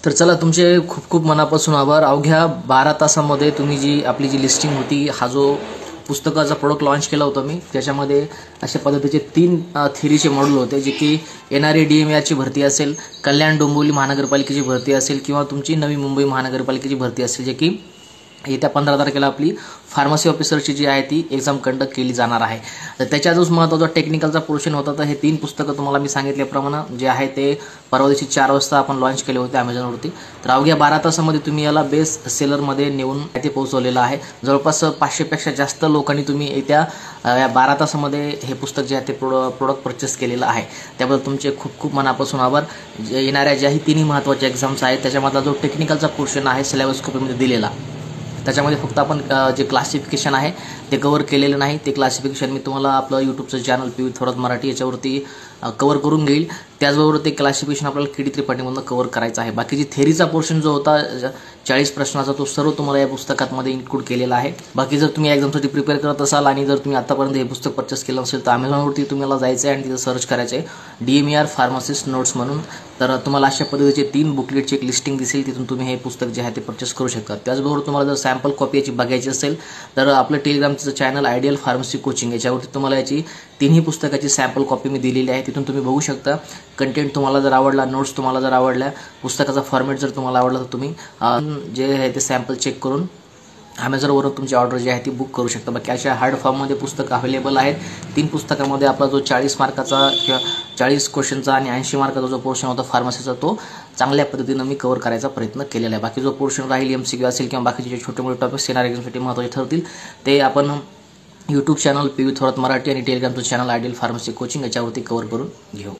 तर चला, तुमचे खूप खूप मनापासून आभार। अवघ्या 12 तासामध्ये तुम्ही जी आपली जी लिस्टिंग होती, हा जो पुस्तकाचा प्रोडक्ट लॉन्च केला होता मी, त्याच्यामध्ये अशा पद्धतीचे 3 थिअरीचे मॉड्यूल होते, जे की येणारी DMARची भरती असेल, कल्याण डोंबिवली महानगरपालिकेची भरती असेल किंवा तुमची नवी मुंबई महानगरपालिकेची भरती असेल, जे की येत्या 15 तारखेला आपली फार्मसी ऑफिसरची जी आहे ती एक्झाम कंडक्ट केली जाणार आहे। तर त्याच्या जो महत्त्वाचा टेक्निकलचा पोर्शन होता, तर हे 3 पुस्तकं तुम्हाला मी सांगितल्याप्रमाणे जे आहे ते परवा दिवशी 4 वाजता आपण लॉन्च केले होते अमेझॉनवरती। तर अवघ्या 12 तासामध्ये तुम्ही याला बेस्ट सेलरमध्ये नेऊन ते पोहोचवलेलं आहे। जवळपास 500 पेक्षा जास्त लोकांनी तुम्ही येत्या 12 तासामध्ये हे पुस्तक जे आहे ते प्रोडक्ट परचेस केलेलं आहे। त्याबद्दल तुमचे खूप खूप मनापासून आभार। येणाऱ्या ज्याही 3 महत्त्वाच्या एक्झाम्स आहेत, त्याच्यामधला जो टेक्निकलचा पोर्शन आहे सिलेबस कॉपीमध्ये दिलेला, त्याच्यामध्ये फक्त आपण जे क्लासिफिकेशन आहे ते कव्हर केलेलं नाही। ते क्लासिफिकेशन मी तुम्हाला आपलं यूट्यूबचं चॅनल PV थोरात मराठी याच्यावरती कव्हर करून घेईल। त्याचबरोबर ते क्लासिफिकेशन आपल्याला KD त्रिपाठीमधून कव्हर करायचं आहे। बाकीची थेअरीचा पोर्शन जो होता 40 प्रश्नाचा, तो सर्व तुम्हाला या पुस्तकामध्ये इन्क्लूड केलेला आहे। बाकी जर तुम्ही एक्झामसाठी प्रिपेअर करत असाल आणि जर तुम्ही आतापर्यंत हे पुस्तक परचेस केलं असेल, तर अमेझॉनवरती तुम्हाला जायचं आहे आणि तिथं सर्च करायचं आहे DMAR फार्मासिस्ट नोट्स म्हणून। तर तुम्हाला अशा पद्धतीचे 3 बुकलेटची एक लिस्टिंग दिसेल, तिथून तुम्ही हे पुस्तक जे आहे ते परचेस करू शकता। त्याचबरोबर तुम्हाला जर सॅम्पल कॉपी याची बघायची असेल, तर आपलं टेलिग्रामचं चॅनल आयडियल फार्मसी कोचिंग, याच्यावरती तुम्हाला याची 3ही पुस्तकाची सॅम्पल कॉपी मी दिलेली आहे, तिथून तुम्ही बघू शकता। कंटेंट तुम्हाला जर आवडला, नोट्स तुम्हाला जर आवडल्या, पुस्तकाचा फॉर्मॅट जर तुम्हाला आवडला, तर तुम्ही जे आहे ते सॅम्पल चेक करून अमेझॉनवरून तुमची ऑर्डर जी आहे ती बुक करू शकता। बाकी अशा हार्ड फॉर्ममध्ये पुस्तकं अवेलेबल आहेत। 3 पुस्तकामध्ये आपला जो 40 मार्काचा किंवा 40 क्वेश्चनचा आणि 80 मार्काचा जो पोर्शन होता फार्मसीचा, तो चांगल्या पद्धतीनं मी कव्हर करायचा प्रयत्न केलेला आहे। बाकी जो पोर्शन राहील MCQ असेल किंवा बाकीचे जे छोटे मोठे टॉपिक्स येणाऱ्या एक्झामसाठी महत्त्वाचे ठरतील, ते आपण YouTube channel PV Thorat Marathi आणि टेलिग्रामचं चॅनल आयडियल फार्मसी कोचिंग याच्यावरती कव्हर करून घेऊ।